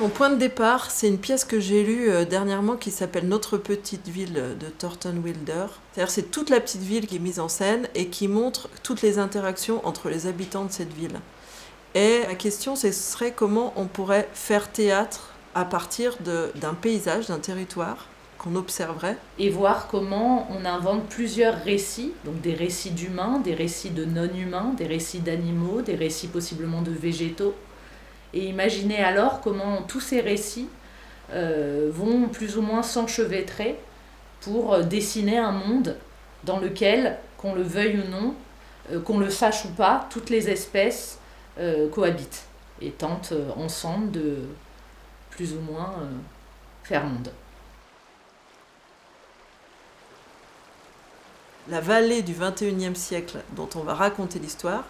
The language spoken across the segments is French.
Mon point de départ, c'est une pièce que j'ai lue dernièrement qui s'appelle Notre petite ville de Thornton Wilder. C'est-à-dire c'est toute la petite ville qui est mise en scène et qui montre toutes les interactions entre les habitants de cette ville. Et la question, ce serait comment on pourrait faire théâtre à partir d'un paysage, d'un territoire qu'on observerait. Et voir comment on invente plusieurs récits, donc des récits d'humains, des récits de non-humains, des récits d'animaux, des récits possiblement de végétaux. Et imaginer alors comment tous ces récits vont plus ou moins s'enchevêtrer pour dessiner un monde dans lequel, qu'on le veuille ou non, qu'on le sache ou pas, toutes les espèces cohabitent et tentent ensemble de plus ou moins faire monde. La vallée du XXIe siècle dont on va raconter l'histoire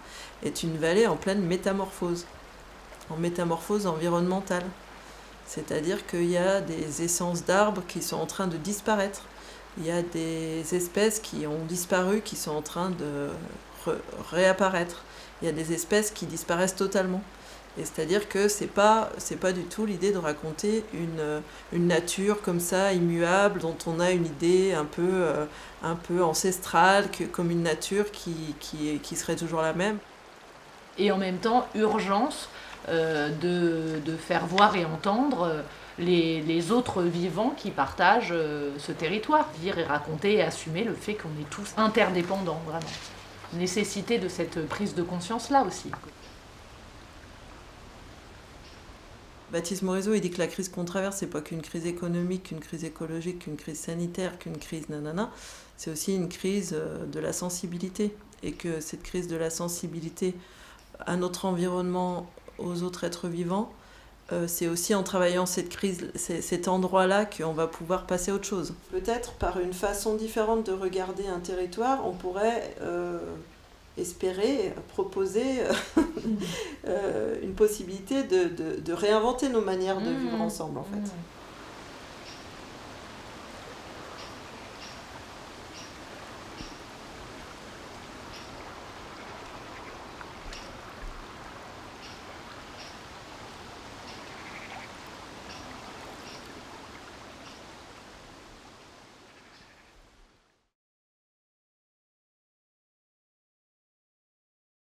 est une vallée en pleine métamorphose, en métamorphose environnementale. C'est-à-dire qu'il y a des essences d'arbres qui sont en train de disparaître. Il y a des espèces qui ont disparu, qui sont en train de réapparaître. Il y a des espèces qui disparaissent totalement. Et c'est-à-dire que c'est pas du tout l'idée de raconter une nature comme ça, immuable, dont on a une idée un peu ancestrale, comme une nature qui serait toujours la même. Et en même temps, urgence de faire voir et entendre les autres vivants qui partagent ce territoire. Dire et raconter et assumer le fait qu'on est tous interdépendants, vraiment. Nécessité de cette prise de conscience-là aussi. Baptiste Morisot, il dit que la crise qu'on traverse, c'est pas qu'une crise économique, qu'une crise écologique, qu'une crise sanitaire, qu'une crise nanana. C'est aussi une crise de la sensibilité. Et que cette crise de la sensibilité à notre environnement, aux autres êtres vivants, c'est aussi en travaillant cette crise, cet endroit-là qu'on va pouvoir passer à autre chose. Peut-être par une façon différente de regarder un territoire, on pourrait espérer, proposer une possibilité de réinventer nos manières de vivre ensemble, en fait.